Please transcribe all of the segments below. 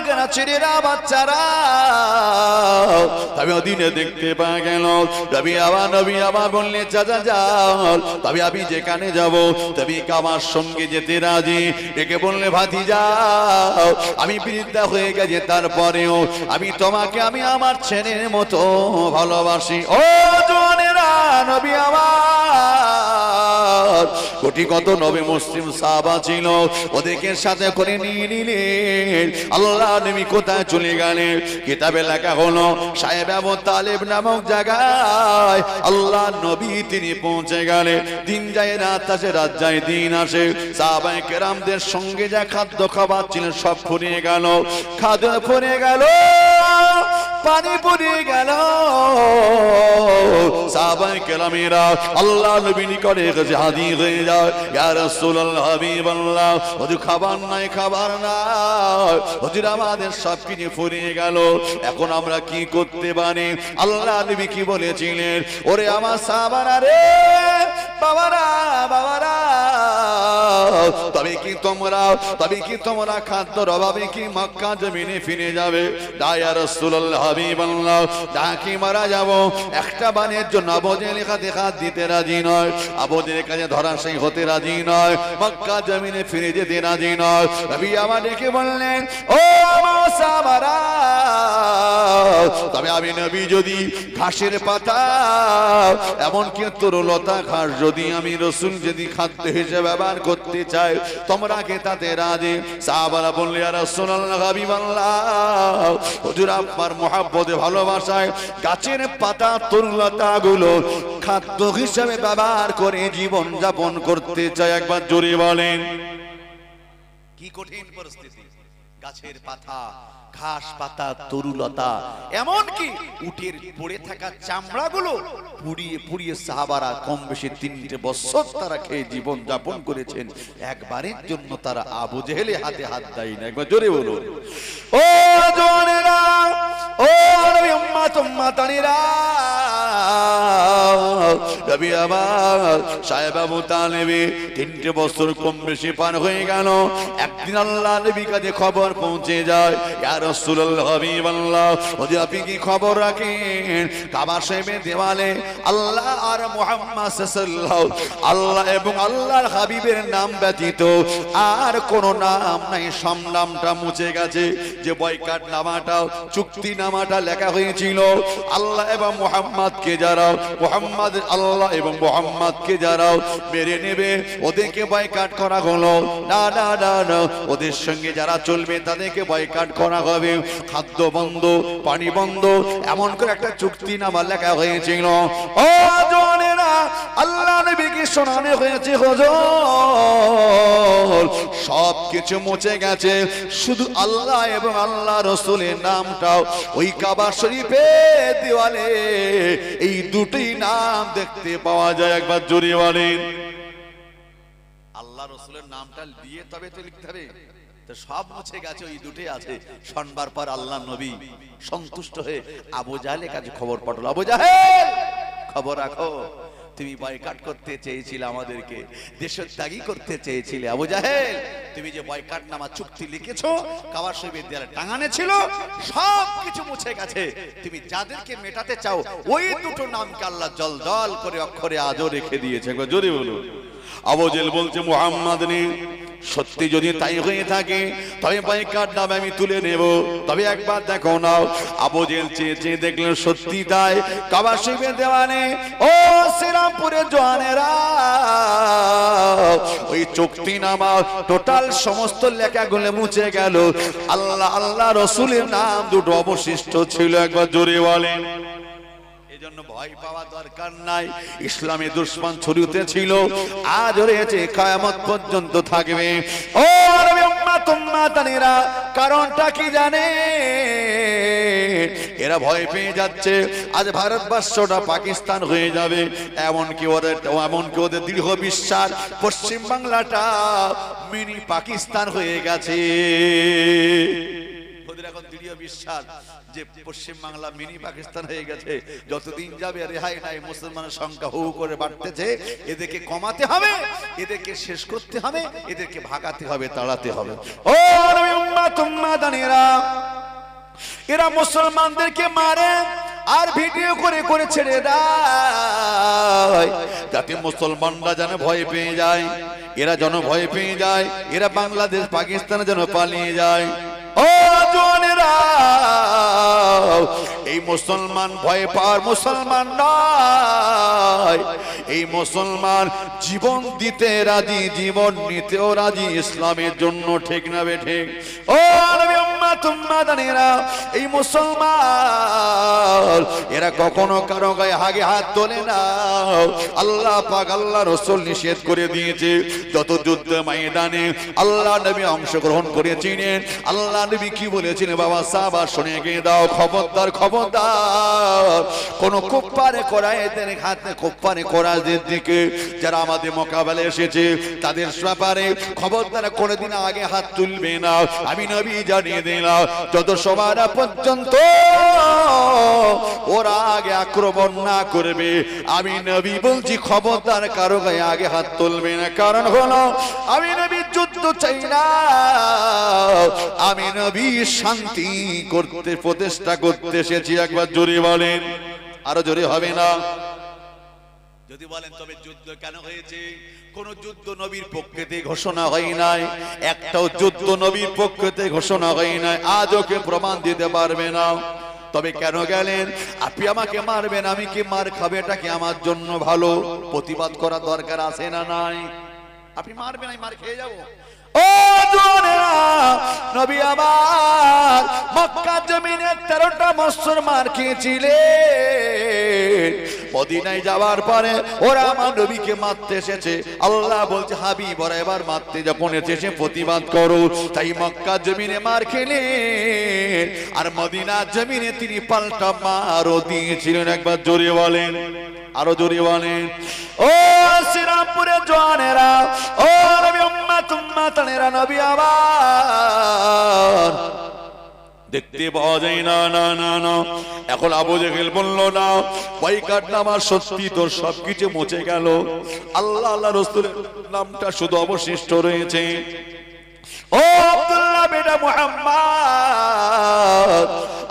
যুবকেরা ছেলেরা বাচ্চারা তবে ওদিনে দেখতে পাওয়া গেল নবী আবার বললেন চাচা যাও তবে আমি যেখানে যাব তবে আমার সঙ্গে যেতে রাজি। ডেকে বললে ভাতিজা আমি বৃদ্ধা হয়ে গেছে তারপরেও আমি তোমাকে আমি আমার ছেলের মতো ভালোবাসি। ও জওয়ানেরা নবী আমার কোটি কত নবী মুসলিম সাহাবা ছিল ওদেরকে সাথে করে নিয়ে নিলেন। আল্লাহ নবী কোথায় চলে গেলেন? কিতাবে লেখা হলো সাহেব আবু তালেব নামক জায়গায় আল্লাহ নবী তিনি পৌঁছে গেলেন। দিন যায় রাত আসে, রাত যায় দিন আসে। সাহাবায়ে কেরামদের সঙ্গে যা খাদ্য খাবার ছিল সব ফুরিয়ে গেল, খাদ্য ফুরিয়ে গেল, পানি ফুরিয়ে গেল। সাহাবায়ে কেরামেরা আল্লাহ নবী নিকটে এসে হাজির হয়ে যায়। ইয়া রাসূলুল্লাহ হাবিবাল্লাহ হুজুর খাবার নাই, খাবার নাই হুজুর, আমাদের সব কিছু ফুরিয়ে গেল, এখন আমরা কি করতে পারি? আল্লাহ নবী কি বলেছিলেন? ওরে আমার সাহাবারা রে, বাবারা বাবারা তবে কি তোমরা খাদ্যর অভাবে কি মক্কা জমিনে ফিরে যাবে? ইয়া রাসূলুল্লাহ হাবিবাল্লাহ ডাকি মারা যাব। একটা বানের জন্য আবু জেহেল হাত দিতে রাজি নয়, আবু জেহেলের কাছে ধরাশায়ী হতে রাজি নয়, মক্কা জমিনে ফিরে যেতে রাজি নয়। নবী আমার ডেকে বললেন ও আমার সাহাবারা তবে আমি নবী যদি ঘাসের পাতা এমনকি তরুলতা ঘাস যদি আমি রাসূল যদি খাদ্য হিসেবে ব্যবহার করতে চাই তোমরা কে তাতে রাজি? সাহাবারা বললেন ইয়া রাসূলুল্লাহ হাবিবাল্লাহ হুজুর আপনার মহব্বতে ভালোবাসায় গাছের পাতা তরুলতা গুলো খাদ্য হিসেবে ব্যবহার করে জীবন যাপন করতে চাই। একবার জোরে বলেন। কি কঠিন পরিস্থিতি! গাছের পাতা, ঘাস পাতা, তরুলতা, এমনকি উটের পড়ে থাকা চামড়াগুলো পুড়িয়ে পুড়িয়ে সাহাবারা কম বেশি 3 বছর তারা খেয়ে জীবন যাপন করেছেন। একবারের জন্য তারা আবু জেহেলের হাতে হাত দেয় না। একবার জোরে বলুন। ও জওয়ানেরা, ও নবী উম্মাতানিরা, নবী আমার সাহেব আবু তালেব 3 বছর কম বেশি পার হয়ে গেল। একদিন আল্লাহ নবীর কাছে খবর পৌঁছে যায় ইয়া রাসূলুল্লাহ হাবিবাল্লাহ ওদি আপনি কি খবর রাখেন? কাবা শরীফের দেওয়ালে আল্লাহ আর মুহাম্মদ সাল্লাল্লাহু আল্লাহ এবং আল্লাহর হাবিবের নাম ব্যতীত আর কোন নাম নাই। সব নামটা মুছে গেছে। যে বয়কট নামাটা, চুক্তি নামাটা লেখা হয়েছিল আল্লাহ এবং মুহাম্মদকে যারা মুহাম্মদ আল্লাহ এবং মুহাম্মদকে যারা মেরে নেবে ওদেরকে বয়কট করা হলো। না না না না, ওদের সঙ্গে যারা চলবে তাদেরকে বয়কট করা হবে। খাদ্য বন্ধ, পানি বন্ধ, এমন করে একটা চুক্তি নামা লেখা হয়েছিল। ও জওয়ানেরা, আল্লাহ নবীকে শোনানো হয়েছে হুজুর সব কিছু মুছে গেছে, শুধু আল্লাহ এবং আল্লাহ রাসূলের নামটাও ওই কাবা শরীফের দেওয়ালে এই দুটোই নাম দেখতে পাওয়া যায়। একবার জোরে বলেন। আল্লাহ রাসূলের নামটা দিয়ে তবে তো লিখতে হবে। তো সব মুছে গেছে, ওই দুটোই আছে। শোনবার পর আল্লাহ নবী সন্তুষ্ট হয়ে আবু জাহেলের কাছে খবর পাঠালো। আবু জাহেল, খবর রাখো, তুমি বয়কট করতে চেয়েছিলে, আমাদেরকে দেশত্যাগী করতে চেয়েছিলে। আবু জাহেল, তুমি যে বয়কট নামা চুক্তি লিখেছো কাবা শরীফের দেয়ালে টাঙানো ছিল, সব কিছু মুছে গেছে। তুমি যাদেরকে মেটাতে চাও ওই দুটো নামকে আল্লাহ জল জল করে অক্ষরে আজও রেখে দিয়েছে। জোরে বলুন। আবু জাহেল বলছে মুহাম্মদ নেই। সত্যি যদি তাই হয়ে থাকে তবে বয়কট নাম আমি তুলে নেব। তবে একবার দেখো না। আবু জেহেল চেয়ে চেয়ে দেখলেন সত্যি তাই। কাবা শরীফের দেওয়ালে ও শ্রীরামপুরের জওয়ানেরা ওই চুক্তি নামা টোটাল সমস্ত লেখাগুলো মুছে গেল। আল্লাহ আল্লাহ রাসূলের নাম দুটো অবশিষ্ট ছিল। একবার জোরে বলেন। এজন্য ভয় পাওয়া দরকার নাই। ইসলামে দুশমন ছড়িয়ে ছিল, আজ রয়েছে, কিয়ামত পর্যন্ত থাকবে। ও নবী উম্মাতানিরা, কারণটা কি জানে? এরা ভয় পেয়ে যাচ্ছে আজ ভারতবর্ষটা পাকিস্তান হয়ে যাবে। এমনকি ওদের দৃঢ় বিশ্বাস পশ্চিম বাংলাটা মিনি পাকিস্তান হয়ে গেছে। ওদের এখন দৃঢ় বিশ্বাস যে পশ্চিম বাংলা মিনি পাকিস্তান হয়ে গেছে। যতদিন যাবে রেহাই নাই। মুসলমানের সংখ্যা হু করে বাড়তেছে। এদেরকে কমাতে হবে, এদেরকে শেষ করতে হবে, এদেরকে ভাগাতে হবে, তাড়াতে হবে। ও নবী দানিরা এরা মুসলমানদেরকে মারে আর ভিডিও করে করে ছেড়ে দেয় যাতে মুসলমানরা যেন ভয় পেয়ে যায়, এরা যেন ভয় পেয়ে যায়, এরা বাংলাদেশ পাকিস্তানে যেন পালিয়ে যায়। ও জওয়ানেরা, এই মুসলমান ভয় পাওয়ার মুসলমান নয়, এই মুসলমান জীবন দিতে রাজি, জীবন নিতেও রাজি ইসলামের জন্য, ঠিক না বেঠে? ও নবী উম্মত উম্মাদানেরা, এই মুসলমান এরা কখনো কারো গায়ে আগে হাত তোলে না। আল্লাহ পাক আল্লাহ রাসূল নিষেধ করে দিয়েছে। যত যুদ্ধ ময়দানে আল্লাহ নবী অংশগ্রহণ করেছিলেন, আল্লাহ নবী কি বলেছিলেন বাবা সাহাবা শুনে গিয়ে দাও, খবরদার খবরদার কোন কুফারে কোরাইশদের হাতে, কুফারে কোরাইশদের দিকে যারা আমাদের মোকাবেলায় এসেছে তাদের ব্যাপারে খবরদার কোনদিন আগে হাত তুলবে না। আমি নবী জানিয়ে দিলাম যত সময় না পর্যন্ত ওরা আগে আক্রমণ না করবে, আমি নবী বলছি খবরদার কারো গায়ে আগে হাত তুলবে না। কারণ হলো আমি নবী যুদ্ধ চাই না, আমি নবী শান্তি করতে প্রচেষ্টা করতে এসেছি। একবার জোরে বলেন, আরো জোরে হবে না? যদি বলেন তবে যুদ্ধ কেন হয়েছে? কোন যুদ্ধ নবীর পক্ষে ঘোষণা হয় নাই, একটাও যুদ্ধ নবীর পক্ষে ঘোষণা হয় নাই, আজও কে প্রমাণ দিতে পারবে না। তবে কেন গেলেন? আপনি আমাকে মারবেন, আমি কি মার খাবে, এটা কি আমার জন্য ভালো? প্রতিবাদ করা দরকার আছে না নাই? আপনি মারবেন, আমি মার খেয়ে যাবো? ও জওয়ানেরা, নবী আমার মক্কা জমিনে 13টা বছর মার খেয়েছিলেন। মদিনায় যাওয়ার পরে ওরা আমার নবীকে মারতে এসেছে। আল্লাহ বলছে হাবিব ওরা এবার মারতে যখন এসেছে প্রতিবাদ করো। তাই মক্কা জমিনে মার খেলেন, আর মদিনা জমিনে তিনি পাল্টা মারও দিয়েছিলেন। একবার জোরে বলেন, আরো জোরে বলেন। ও শ্রীরামপুরে জওয়ানেরা, ও নবী উম্মত উম্মাতানেরা, নবী আমার দেখতে পাওয়া যায় না। না না না, এখন আবু জেহেল বলল না বয়কট নামাজ সত্যি তোর সবকিছু মুছে গেল, আল্লাহ আল্লাহ রাসূলের নামটা শুধু অবশিষ্ট রয়েছে। ও আব্দুল্লাহ বিন মুহাম্মদ,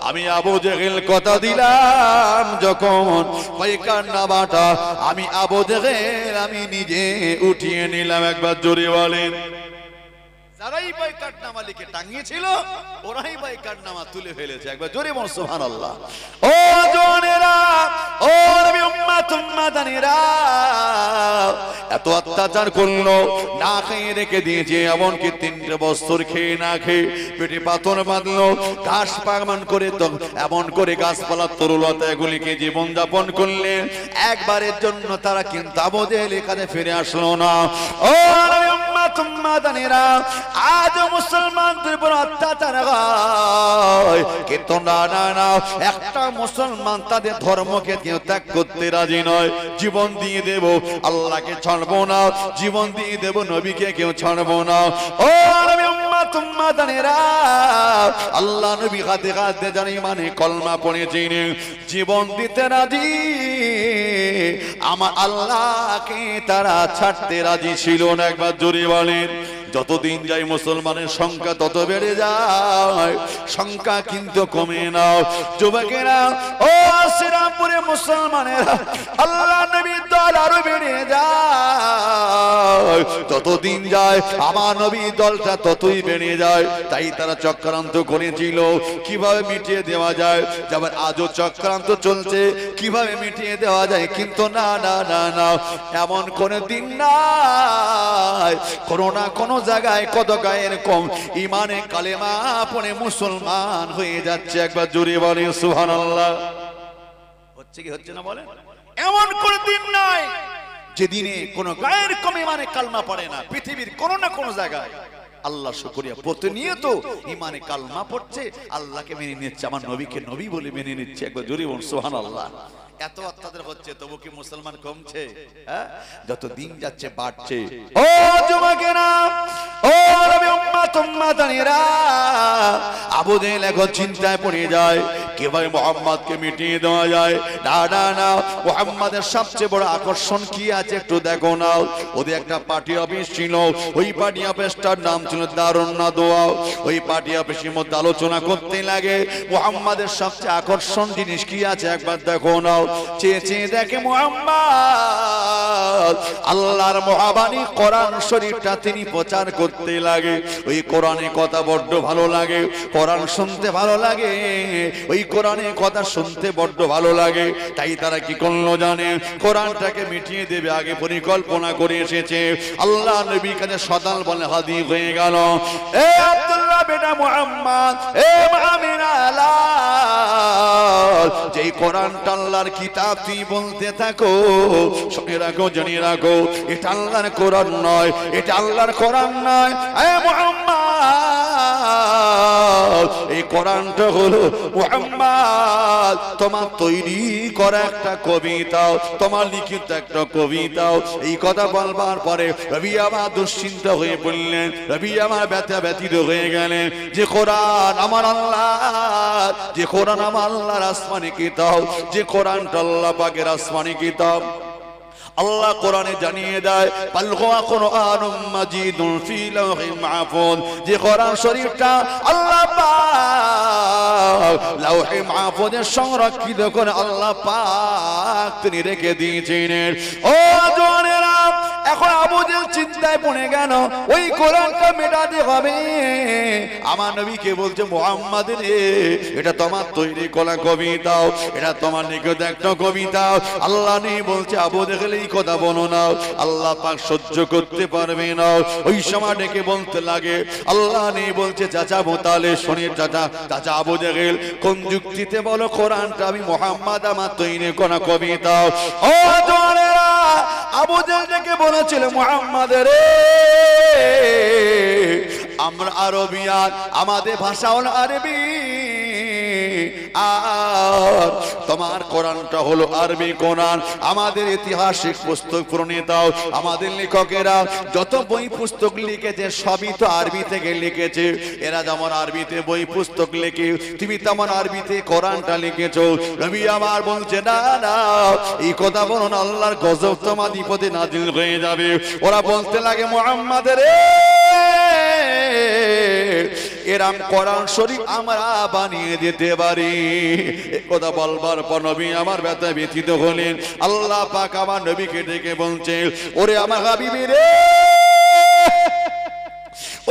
আমি আবু জেহেল কথা দিলাম যখন বয়কট নামাটা আমি আবু জেহেল আমি নিজে উঠিয়ে নিলাম। একবার জোরে বলেন। যারাই বয়কট নামা লিখে টাঙিয়েছিল ওরাই বয়কট নামা তুলে ফেলেছে। একবার জোরে বল সুবহানাল্লাহ। ও জওয়ানেরা, ও নবী উম্মত উম্মাদানেরা, এত অত্যাচার করলো, না খেয়ে রেখে দিয়েছে, এমনকি 3 বছর খেয়ে না খেয়ে পেটে পাথর বাঁধলো, ঘাস পাগমান করে এমন করে গাছপালা তরুলতা এগুলিকে জীবন যাপন করলেন। একবারের জন্য তারা কিন্তু আবু জেহেল এখানে ফিরে আসলো না। ও নবী উম্মত উম্মাদানেরা, আজ মুসলমানদের উপর অত্যাচার হয়, কিন্তু না না না, একটা মুসলমান তাদের ধর্মকে কেউ ত্যাগ করতে রাজি নয়। জীবন দিয়ে দেব, আল্লাহকে ছাড়বো না, জীবন দিয়ে দেব, নবীকে কেউ ছাড়বো না। ও নবী উম্মত উম্মাদানেরা, আল্লাহ নবী হাতে হাতে জানি মানে কলমা পড়েছেন, জীবন দিতে রাজি, আমার আল্লাহকে তারা ছাড়তে রাজি ছিল না। একবার জোরে বলেন। যতদিন যায় মুসলমানের সংখ্যা তত বেড়ে যায়, সংখ্যা কিন্তু কমে না। যুবকেরা, ও শ্রীরামপুরে মুসলমানেরা, আল্লাহ নবীর দল আরো বেড়ে যায়, যতদিন যায় আমার নবীর দলটা ততই বেড়ে যায়। তাই তারা চক্রান্ত করেছিল কিভাবে মিটিয়ে দেওয়া যায়, যেমন আজও চক্রান্ত চলছে কিভাবে মিটিয়ে দেওয়া যায়। কিন্তু না না না না, এমন কোন দিন নাই কোন না কোন জায়গায় কত গায়ের কম ইমানে কালেমা পড়ে মুসলমান হয়ে যাচ্ছে। একবার জোরে বলে সুবহানাল্লাহ। হচ্ছে কি হচ্ছে না বলেন? এমন কোন দিন নাই যেদিনে কোন গায়ের কম ইমানে কালেমা পড়ে না। পৃথিবীর কোন না কোন জায়গায় আল্লাহ শুকরিয়া প্রতিনিয়ত ইমানে কালেমা পড়ছে, আল্লাহকে মেনে নিচ্ছে, আমার নবীকে নবী বলে মেনে নিচ্ছে। একবার জোরে বল সুবহানাল্লাহ। এত অত্যাচার হচ্ছে তবু কি মুসলমান কমছে? যত দিন যাচ্ছে বাড়ছে। ও যুবকেরা, ও নবী উম্মত উম্মাদানেরা, আবু জেহেল এখন চিন্তায় পড়ে যায় কিভাবে মুহাম্মদকে মিটিয়ে দেওয়া যায়। না না না, মুহাম্মাদের সবচেয়ে বড় আকর্ষণ কি আছে একটু দেখো না। ওদের একটা পার্টি অফিস ছিল, ওই পার্টি অফিসটার নাম ছিল দারুন নাদওয়া। ওই পার্টি অফিসের মধ্যে আলোচনা করতে লাগে মুহাম্মাদের সবচেয়ে আকর্ষণ জিনিস কি আছে একবার দেখো না। চেয়ে চেয়ে দেখে মুহাম্মদ আল্লাহর মহাবাণী কোরআন শরীফটা তিনি প্রচার করতে লাগে। ওই কোরআনে কথা বড্ড ভালো লাগে, কোরআন শুনতে ভালো লাগে, ওই কোরআনে কথা শুনতে বড্ড ভালো লাগে। তাই তারা কি করলো জানে, কোরআনটাকে মিটিয়ে দেবে আগে পরিকল্পনা করে এসেছে। আল্লাহ নবীর কাছে সদাল বলে হাজির হয়ে গেল, এ আব্দুল্লাহ বেটা মুহাম্মদ, এ আমিনা লাল, যেই কোরআনটা আল্লাহর কিতাব তুই বলতে থাকো, শুনে রাখো, জানিয়ে রাখো, এটা আল্লাহর কোরআন নয়, এটা আল্লাহর কোরআন নয়। এ মুহাম্মদ, এই কোরআনটা হলো মুহাম্মদ তোমার তৈরি করা একটা কবিতা, তোমার লিখিত একটা কবিতা। এই কথা বলবার পরে রবি আমার দুশ্চিন্তা হয়ে পড়লেন, রবি আমার ব্যথিত হয়ে গেলেন। যে কোরআন আমার আল্লাহ, যে কোরআন আমার আল্লাহর আসমানি কিতাব, যে কোরআনটা আল্লাহ পাকের আসমানি কিতাব। আল্লাহ কোরআনে জানিয়ে দেয় পালগা কুরআনুম মাজিদুন ফি লাওহিল মাহফুজ, যে কোরআন শরীফটা আল্লাহ পাক লাওহে মাহফুজে সংরক্ষিত করে আল্লাহ পাক তিনি রেখে দিয়েছেন। ও জওয়ানেরা, এখন আবু জেহেল চিন্তায় পড়ে গেল, ওই কোরআনটা মেটাতে হবে। আমার নবীকে বলছে মুহাম্মদ রে, এটা তোমার তৈরি করা কবিতা, এটা তোমার লিখিত একটা কবিতা। আল্লাহ নেই বলছে আবু জেহেল এই কথা বলো না, আল্লাহ পাক সহ্য করতে পারবে না। ওই সময় ডেকে বলতে লাগে, আল্লাহ নেই বলছে চাচা আবু তালেব, শুনে চাচা আবু জেহেল কোন যুক্তিতে বলো কোরআনটা আমি মুহাম্মদ আমার তৈরি করা কবিতা। ও জওয়ানেরা, আবু জেহেল ডেকে বলেছিল মুহাম্মদ রে, আমরা আরবিয়ান, আমাদের ভাষা হলো আরবি, আর তোমার কোরআনটা হলো আরবি কোরআন। আমাদের ঐতিহাসিক পুস্তক প্রণেতাও, আমাদের লেখকেরা যত বই পুস্তক লিখেছে সবই তো আরবি থেকে লিখেছে। এরা যেমন আরবিতে বই পুস্তক লিখে, তুমি তেমন আরবিতে কোরআনটা লিখেছো। নবী আমার বলছে না না, এই কথা বলো না, আল্লাহর গজব তোমার বিপদে নাজিল হয়ে যাবে। ওরা বলতে লাগে মুহাম্মদ রে, এরম কোরআন শরীফ আমরা বানিয়ে দিতে পারি। এই কথা বলবার পর নবী আমার ব্যথিত হলেন। আল্লাহ পাক আমার নবীকে ডেকে বলছে, ওরে আমার হাবিবি রে,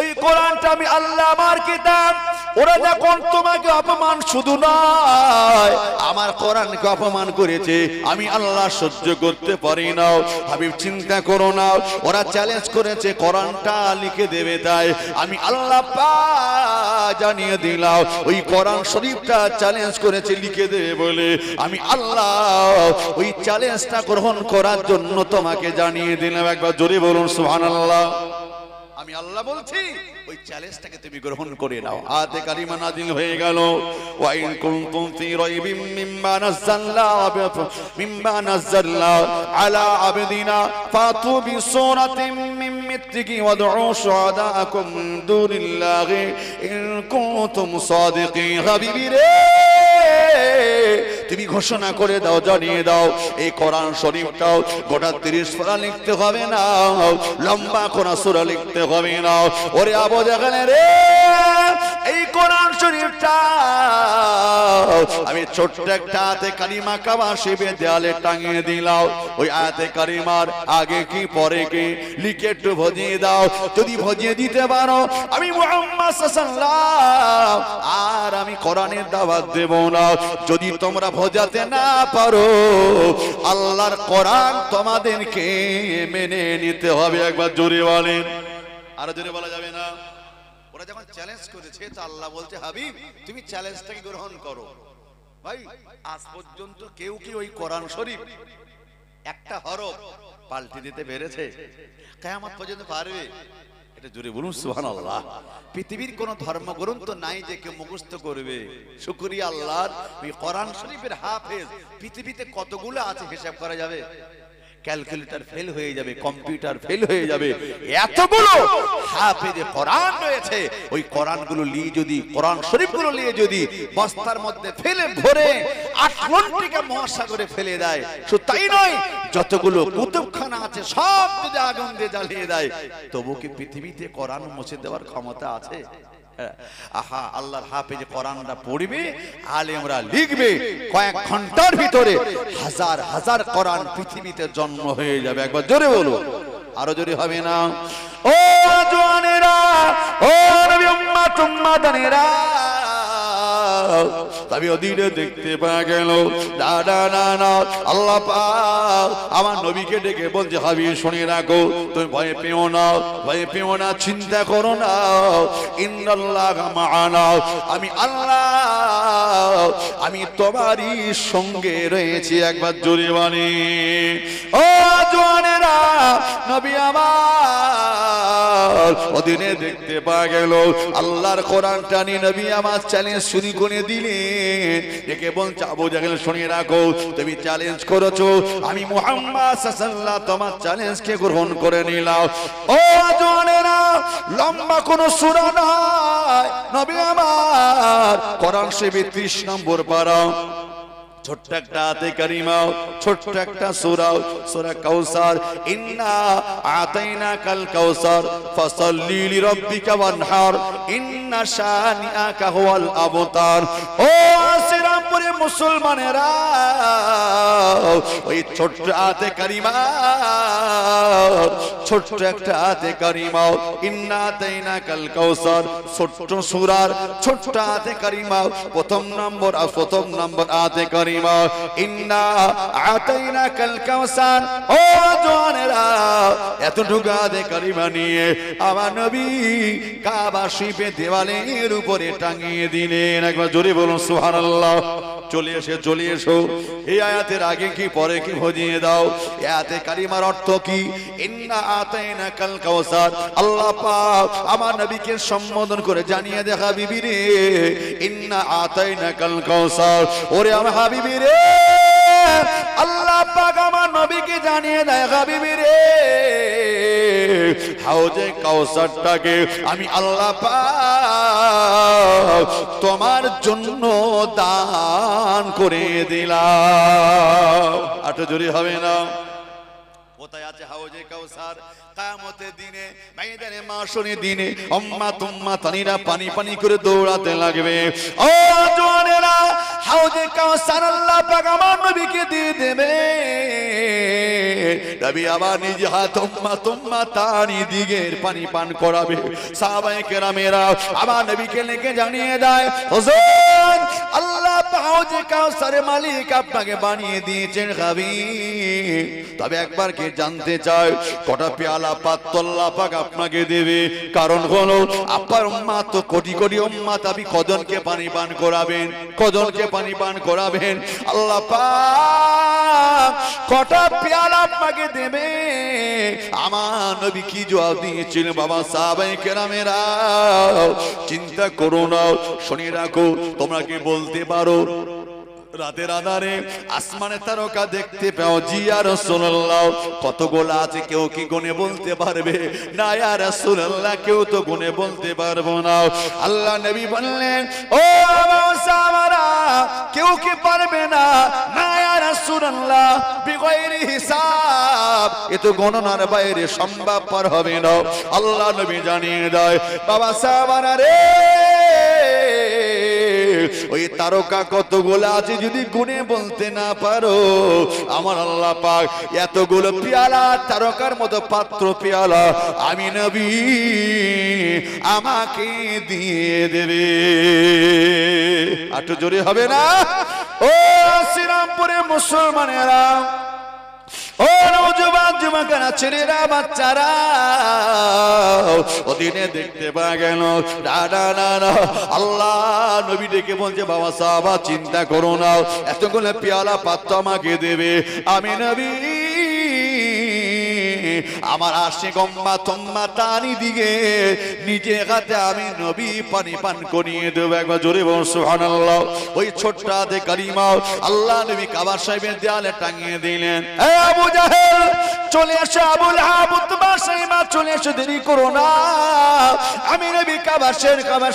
ওই কোরআনটা আমি আল্লাহ আমার কিতাব, ওরা যখন তোমাকে অপমান শুধু নয় আমার কোরআনকে অপমান করেছে, আমি আল্লাহ সহ্য করতে পারি না। হাবিব চিন্তা করো না, ওরা চ্যালেঞ্জ করেছে কোরআনটা লিখে দেবে, তাই আমি আল্লাহ পাক জানিয়ে দিলাম ওই কোরআন শরীফটা চ্যালেঞ্জ করেছে লিখে দেবে বলে, আমি আল্লাহ ওই চ্যালেঞ্জটা গ্রহণ করার জন্য তোমাকে জানিয়ে দিলাম। একবার জোরে বলুন সুবহানাল্লাহ। আমি আল্লাহ বলছি ওই চ্যালেঞ্জটাকে তুমি গ্রহণ করে নাও। আয়াতে কারিমা নাযিল হয়ে গেল, ওয়া ইন কুনতুম ফি রাইবিম মিম্মা নাযালনা আলা আবদিনা ফাতু বিসূরাতিন মিন মিথলিহি ওয়াদউ শুহাদাআকুম মিন দুনিল্লাহি ইন কুনতুম সাদিকিন। হাবিবি রে, তুমি ঘোষণা করে দাও, জানিয়ে দাও, এই কোরআন শরীফটাও গোটা 30 পারা লিখতে হবে না, লম্বা কোন সূরা লিখতে হবে না। ওরে আবু জেহেল রে, এই কোরআন শরীফটা আমি ছোট্ট একটা আয়াতে কারিমা কাবা শিবে দেয়ালে টাঙিয়ে দিলাম। ওই আয়াতে কারিমার আগে কি পরে কি লিখে একটু ভজিয়ে দাও। যদি ভজিয়ে দিতে পারো আমি মুহাম্মদ সাল্লাল্লাহু আর আমি কোরআনের দাওয়াত দেব না। যদি তোমরা ভজাতে না পারো আল্লাহর কোরআন তোমাদেরকে মেনে নিতে হবে। একবার জোরে বলেন, আর জোরে বলা যাবে না। ওরা যখন চ্যালেঞ্জ করেছে তো আল্লাহ বলছে হাবিব তুমি চ্যালেঞ্জটাকে গ্রহণ করো। ভাই আজ পর্যন্ত কেউ কি ওই কোরআন শরীফ একটা হরফ পাল্টে দিতে পেরেছে? কিয়ামত পর্যন্ত পারবে? এটা জোরে বলুন সুবহানাল্লাহ। পৃথিবীর কোন ধর্মগ্রন্থ নাই যে কেউ মুখস্থ করবে। শুকরিয়া আল্লাহর, ওই কোরআন শরীফের হাফেজ পৃথিবীতে কতগুলো আছে হিসাব করা যাবে? ক্যালকুলেটর ফেল হয়ে যাবে, কম্পিউটার ফেল হয়ে যাবে। এতগুলো হাফেজে কোরআন রয়েছে, ওই কোরআনগুলো নিয়ে যদি, কোরআন শরীফগুলো নিয়ে যদি বস্তার মধ্যে ফেলে ভরে আটলান্টিকা মহাসাগরে ফেলে দেয়, শুধু তাই নয়, যতগুলো কুতুবখানা আছে সব যদি আগুন দিয়ে জ্বালিয়ে দেয়, তবু কি পৃথিবীতে কোরআন মুছে দেওয়ার ক্ষমতা আছে? আহা, আল্লাহর হাফেজে কোরআনটা পড়বে, আলেমরা লিখবে, কয়েক ঘন্টার ভিতরে হাজার হাজার কোরআন পৃথিবীতে জন্ম হয়ে যাবে। একবার জোরে বলো, আরো জোরে হবে না? ও জওয়ানেরা, ও নবী উম্মত উম্মাদানেরা, তবে ওদিনে দেখতে পাওয়া গেল দাদা না আল্লাহ পাক আমার নবীকে ডেকে বলছে, হাবি শুনে রাখো, তুমি ভয় পেও না, ভয় পেও না, চিন্তা করো না, ইন্নাল্লাহা মা'ানা, আমি আল্লাহ আমি তোমারই সঙ্গে রয়েছি। একবার জোরে বলি, ও জওয়ানেরা, নবী আমার ওদিনে দেখতে পাওয়া গেল আল্লাহর কোরআনটা নিয়ে নবী আমার চ্যালেঞ্জ শুরু করে দিলেন। ডেকে বলছে, আবু জাহেল শুনে রাখো, তুমি চ্যালেঞ্জ করেছো, আমি মুহাম্মদ সাল্লাল্লাহু তোমার চ্যালেঞ্জকে গ্রহণ করে নিলাম। ও জওয়ানেরা, লম্বা কোন সূরা নয়, নবী আমার কোরআন শরীফে 30 নম্বর পারা, ছোট্ট একটা আয়াতে কারিমা, ছোট্ট একটা সূরা, সূরা কাউসার, ইন্না আতাইনাকাল কাউসার ফাসাল্লি লিরাব্বিকা ওয়ানহার ইন্না শানিআকা হুয়াল আবতার। ও শ্রীরামপুরের মুসলমানেরা, ওই ছোট্ট আয়াতে কারিমা, ছোট্ট একটা আয়াতে কারিমা, ইন্না আতাইনাকাল কাউসার, ছোট্ট সূরার ছোট্ট আয়াতে কারিমা, প্রথম নম্বর আয়াতে কারিমা, ইন্না আতাইনাকাল কাউসার। ও জওয়ানেরা, এতটুকু আয়াতে কারিমা নিয়ে আমার নবী কাবা শরীফের দেওয়ালের উপরে টাঙিয়ে দিলেন। একবার জোরে বলুন সুবহানাল্লাহ। চলে এসো, এই আয়াতের আগে কি পরে কি বুঝিয়ে দাও। আয়াতে কারিমার অর্থ কি? ইন্না আতাইনাকাল কাউসার, আল্লাহ পাক আমার নবীকে সম্বোধন করে জানিয়ে দে, হাবিবি রে, ইন্না আতাইনাকাল কাউসার, ওরে আমার হাবিবি রে, আল্লাহ পাক আমার নবীকে জানিয়ে দেয়, হাবিবি রে, হাউজে কাউসারটাকে আমি আল্লাহ পাক তোমার জন্য দান করে দিলাম। আটো জোরে হবে না? কোথায় আছে হাউজে কাউসার? কিয়ামতের দিনে, ময়দানে মাশরের দিনে উম্মাত উম্মাতানিরা পানি পানি করে দৌড়াতে লাগবে। ও জওয়ানেরা, হাউজে কাউসার আল্লাহ পাক আমার নবীকে দিয়ে দেবে। নবী আবার নিজ হাত উম্মাত উম্মাতানি দিগের পানি পান করাবে। সাহাবায়ে কেরামেরা আমার নবীকে লেগে জানিয়ে দেয়, হুজুর, আল্লাহ পাক হাউজে কাউসারের মালিক আপনাকে বানিয়ে দিয়েছেন হাবিব। তবে একবার কে জানতে চায় কটা পেয়ালা পাত্র আল্লাহ পাক আপনাকে দেবে? কারণ হলো আপনার উম্মাত তো কোটি কোটি উম্মাত, আপনি কজনকে পানি পান করাবেন? কজনকে পানি পান করাবেন? আল্লাহ পাক কটা পেয়ালা আপনাকে দেবে? আমার নবী কি জবাব দিয়েছিলেন? বাবা সাহাবায়ে কেরামেরা, চিন্তা করো না, শুনে রাখো, তোমরা কি বলতে পারো রাতের আধারে আসমানে তারকা দেখতে পাও? জি ইয়া রাসূলুল্লাহ। কতগুলো আছে কেউ কি গুনে বলতে পারবে? না ইয়া রাসূলুল্লাহ, কেউ তো গুনে বলতে পারবো না। আল্লাহ নবী বললেন, ও সাহাবারা, কেউ কি পারবে না? না ইয়া রাসূলুল্লাহ, বিগয়রি হিসাব, এ তো গণনার বাইরে, সম্ভবপর হবে না। আল্লাহ নবী জানিয়ে দেয়, বাবা সাহাবারা রে, ওই তারকা কতগুলো আছে যদি গুনে বলতে না পারো, আমার আল্লাহ পাক এতগুলো পেয়ালা, তারকার মতো পাত্র পেয়ালা আমি নবী আমাকে দিয়ে দেবে। একটু জোরে হবে না? ও শ্রীরামপুরের মুসলমানেরা, ও নওজোয়ান যুবকেরা, ছেলেরা, বাচ্চারা, ওদিনে দেখতে পাওয়া গেল দাদা নানা আল্লাহ নবী ডেকে বলছে, বাবা সাহাবা, চিন্তা করো না, এতগুলো পেয়ালা পাত্র আমাকে দেবে, আমি নবী আমার আশিক উম্মাত উম্মাতানি দিকে নিজে হাতে আমি নবী পানি পান করিয়ে দেব। একবার জোরে বলুন সুবহানাল্লাহ। ওই ছোট্ট হাতে কালিমা আল্লাহ নবী কাবা শরীফের দেয়ালে টাঙিয়ে দিলেন। এ আবু জাহেল চলে এসো, আবুল লাহাব উতবা সাইমা চলে এসো, দেরি করো না। আমি নবী কাবা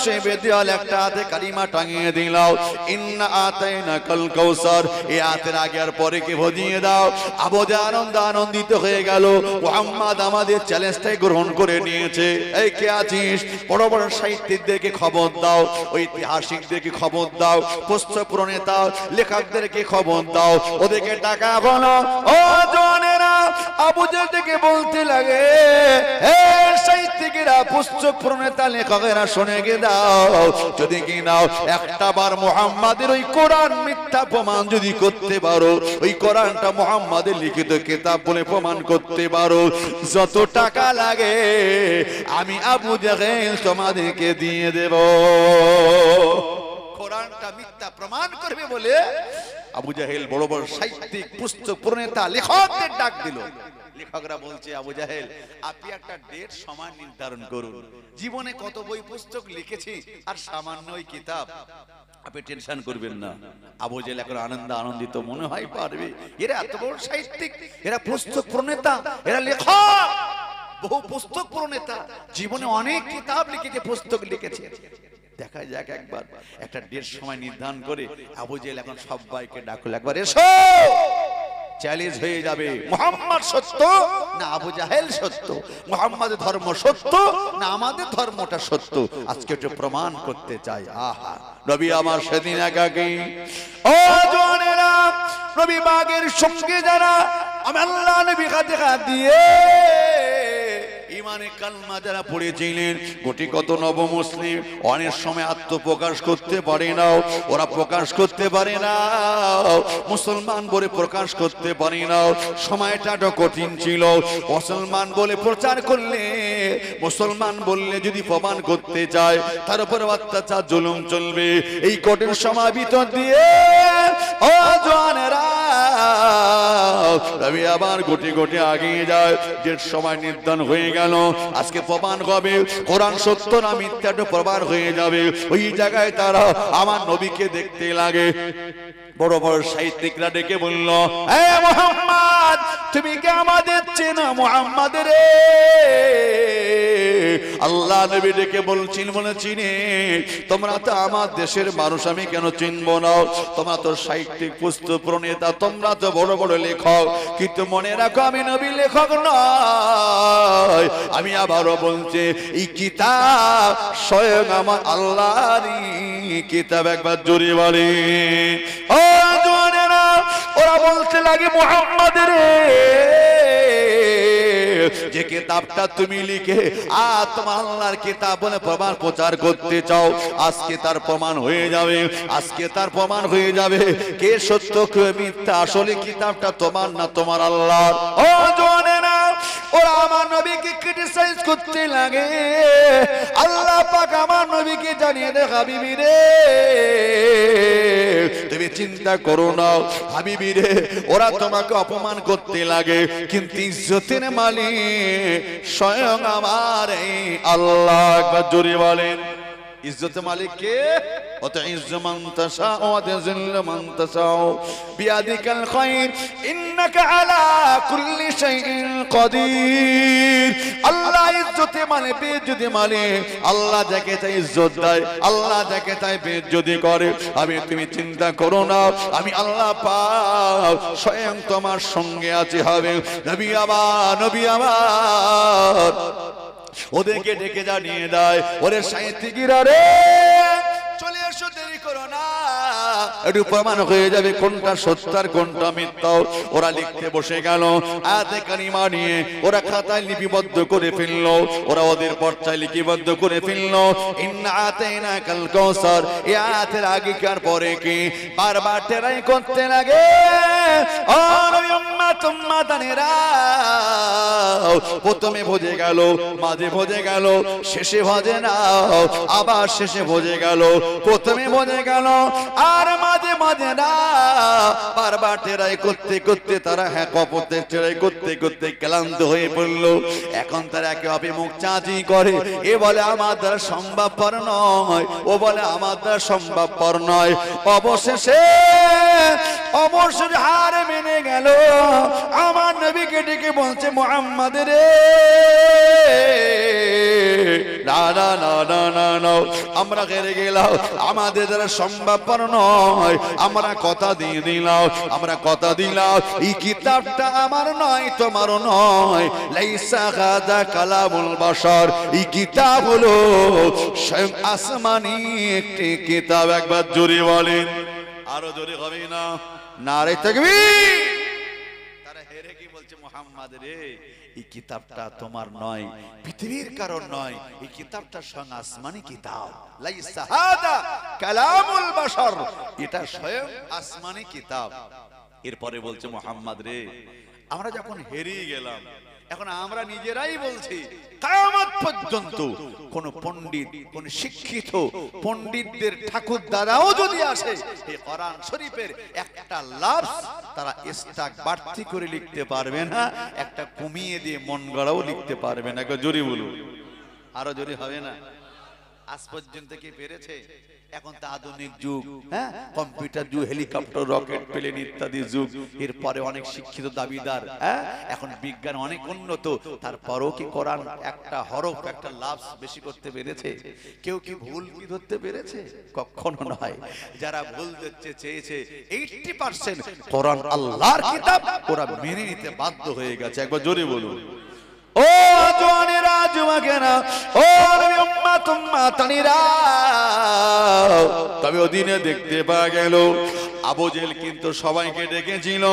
শরীফের দেয়ালে একটা হাতে কালিমা টাঙিয়ে দিলাম। ইন্না আতাইনাকাল কাউসার, এই আয়াতের আগে আর পরে কে বুঝিয়ে দাও। আবু জাহেল আনন্দিত হয়ে গেল, মুহাম্মদ আমাদের চ্যালেঞ্জটাই গ্রহণ করে নিয়েছে। এই কে আছিস, বড় বড় সাহিত্যিকদেরকে খবর দাও, ঐতিহাসিকদেরকে খবর দাও, পুস্তক প্রণেতা লেখকদেরকে খবর দাও, ওদেরকে টাকা বলো। ও জনেরা, আবু জাহেল থেকে বলতে লাগে, হে সাহিত্যিকেরা, পুস্তক প্রণেতা লেখকেরা, শুনে গে দাও, যদি কি নাও একটা বার মুহাম্মাদের ওই কোরআন মিথ্যা প্রমাণ যদি করতে পারো, ওই কোরআনটা মুহাম্মাদের লিখিত কিতাব বলে প্রমাণ করতে পারো, যত টাকা লাগে আমি আবু জাহেল তোমাদেরকে দিয়ে দেব। কোরআনটা মিথ্যা প্রমাণ করবে বলে আবু জাহেল বড় বড় সাহিত্যিক, পুস্তক প্রণেতা, লেখকদের ডাক দিল। লেখকরা বলছে, আবু জাহেল আপনি একটা ডেট সময় নির্ধারণ করুন, জীবনে কত বই পুস্তক লিখেছি আর সামান্য ওই কিতাব, আপনি টেনশন করবেন না। আবু জাহেল এখন আনন্দিত মনে হয় পারবে, এরা এত বড় সাহিত্যিক, এরা পুস্তক প্রণেতা, এরা লেখক, বহু পুস্তক প্রণেতা, জীবনে অনেক কিতাব লিখেছে, পুস্তক লিখেছে। দেখা যাক একবার একটা ডেট সময় নির্ধারণ করে আবু জাহেল এখন সবাইকে ডাকলো, একবার এসো, চ্যালেঞ্জ হয়ে যাবে, মুহাম্মদ সত্য না আবু জাহেল সত্য, মুহাম্মাদের ধর্ম সত্য না আমাদের ধর্মটা সত্য, আজকে একটু প্রমাণ করতে চাই। আহা, নবী আমার সেদিন একাকী। ও জনেরা, নবী বাগের সঙ্গে যারা আমি আল্লাহ নবী হাতে হাত দিয়ে ইমানে কালমা যারা পড়েছিলেন, কোটি কত নব মুসলিম অনেক সময় আত্মপ্রকাশ করতে পারে না, ওরা প্রকাশ করতে পারে না, মুসলমান বলে প্রকাশ করতে পারে না, সময়টা কঠিন ছিল। মুসলমান বলে প্রচার করলে, মুসলমান বললে যদি প্রমাণ করতে চায়, তার উপর অত্যাচার জুলুম চলবে। এই কঠিন সময় ভিতর দিয়ে ও জওয়ানেরা, রবি আবার গোটে গোটে আগিয়ে যায়, যে সময় নির্ধারণ হয়ে গেল, আজকে প্রমাণ হবে কোরআন সত্য না মিথ্যাটা প্রমাণ হয়ে যাবে। ওই জায়গায় তারা আমার নবীকে দেখতে লাগে। বড় বড় সাহিত্যিকরা ডেকে বলল, হে মুহাম্মদ, তুমি কি আমাদের চেনো? মুহাম্মদ রে, আল্লাহ নবী ডেকে বলছেন, বলে চিনি, তোমরা তো আমার দেশের মানুষ, আমি কেন চিনবো না? তোমরা তো সাহিত্যিক, পুস্তক প্রণেতা, তোমরা তো বড় বড় লেখক, কিন্তু মনে রাখো আমি নবী লেখক নয়। আমি আবারও বলছি, এই কিতাব স্বয়ং আমার আল্লাহরই কিতাব। একবার জোরে বলে। ও জওয়ানেরা, ওরা বলতে লাগে, মুহাম্মদ রে, যে কিতাবটা তুমি লিখে তোমার আল্লাহর কিতাব বলে প্রমাণ প্রচার করতে চাও, আজকে তার প্রমাণ হয়ে যাবে, আজকে তার প্রমাণ হয়ে যাবে কে সত্য কে মিথ্যা। আসলে কিতাবটা তোমার না তোমার আল্লাহর। ও জওয়ানেরা, ওরা আমার নবীকে ক্রিটিসাইজ করতে লাগে। আল্লাহ পাক আমার নবীকে জানিয়ে দে, হাবিবি রে, তুমি চিন্তা করো না হাবিবি রে, ওরা তোমাকে অপমান করতে লাগে, কিন্তু ইজ্জতের মালিক স্বয়ং আমার এই আল্লাহ। একবার জোরে বলেন, ইজ্জতের মালিক কে? وتعز من تشاء وتذل من تشاء بيدك الخير إنك على كل شيء قدير আল্লাহ ইজ্জতে মানে বেইজ্জতি মানে আল্লাহ যাকে চাই ইজ্জত দেয় আল্লাহ যাকে চাই বেইজ্জতি করে আমি তুমি চিন্তা করো না আমি আল্লাহ পাক স্বয়ং তোমার সঙ্গে আছি হবে নবী আমার ওদেরকে ডেকে জানিয়ে দেয় ওরে সাহিত্যিকরা রে চলে এসো দেরি করো না একটু প্রমাণ হয়ে যাবে কোনটা সত্য আর কোনটা মিথ্যা ওরা লিখতে বসে গেল আয়াতে কারিমা নিয়ে ওরা খাতায় লিপিবদ্ধ করে ফেললো ওরা ওদের পর্চায় লিপিবদ্ধ করে ফেললো ইন্না আতাইনাকাল কাউসার এই আয়াতের আগেকার পরে কি বারবার টেরাই করতে লাগে ও নবী উম্মাতানেরা প্রথমে ভজে গেল মাঝে ভজে গেল শেষে ভজে না আবার শেষে ভজে গেল প্রথমে ভজে গেল আর মাঝে মাঝে না বারবার টেরাই করতে করতে তারা হ্যাঁ কপতে টেরাই করতে করতে ক্লান্ত হয়ে পড়লো। এখন তারা একে অপে মুখ চাঁচি করে, এ বলে আমার দ্বারা সম্ভবপর নয়, ও বলে আমার দ্বারা সম্ভবপর নয়। অবশেষে হার মেনে গেল। আমার নবীকে ডেকে বলছে, মুহাম্মদ রে, না না না না না না, আমরা হেরে গেলাম, আমাদের দ্বারা সম্ভবপর নয়, আমরা কথা দিয়ে দিলাম, আমরা কথা দিলাম এই কিতাবটা আমার নয়, তোমারও নয়। লাইসা গাদা কালামুল বাশার, এই কিতাব হলো স্বয়ং আসমানি একটি কিতাব। একবার জোরে বলেন, আরো জোরে হবে না? নারে তাকবীর। তারা হেরে কি বলছে, মুহাম্মদ রে, এই কিতাবটা তোমার নয়, পৃথিবীর কারণ নয়, এই কিতাবটা স্বয়ং আসমানি কিতাব। লাইসা হাদা কালামুল বাশার, এটা স্বয়ং আসমানি কিতাব। এরপরে বলছে, মুহাম্মদ রে, আমরা যখন হেরিয়ে গেলাম, এখন আমরা নিজেরাই বলছি কিয়ামত পর্যন্ত কোন পণ্ডিত, কোন শিক্ষিত পণ্ডিতদের ঠাকুর দ্বারাও যদি আসে, এই কোরআন শরীফের একটা লফজ তারা স্টাক বাড়তি করে লিখতে পারবে না, একটা কমিয়ে দিয়ে মন গড়াও লিখতে পারবে না। একবার জোরে বলুন, আরো জোরে হবে না? আজ পর্যন্ত কি পেরেছে? এখন তো আধুনিক যুগ, হ্যাঁ, কম্পিউটার যুগ, হেলিকপ্টার, রকেট, প্লেন ইত্যাদি যুগ। এরপরে অনেক শিক্ষিত দাবিদার, হ্যাঁ, এখন বিজ্ঞান অনেক উন্নত, তারপরও কি কোরআন একটা হরফ, একটা লফজ বেশি করতে পেরেছে? কেউ কি ভুল কি ধরতে পেরেছে? কখনো নয়। যারা ভুল ধরতে চেয়েছে 80% কোরআন আল্লাহর কিতাব, ওরা মেনে নিতে বাধ্য হয়ে গেছে। একবার জোরে বলুন। ও জওয়ানেরা, যুবকেরা, ও নবী উম্মত উম্মাতানিরা, তবে ওদিনে দেখতে পাওয়া গেল আবু জেহেল কিন্তু সবাইকে ডেকেছিল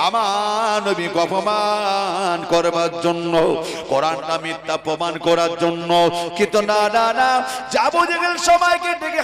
আমার নবীকে অপমান করবার জন্য, কোরআনটা মিথ্যা প্রমাণ করার জন্য। কিন্তু না না না, আবু জেহেল সবাইকে ডেকে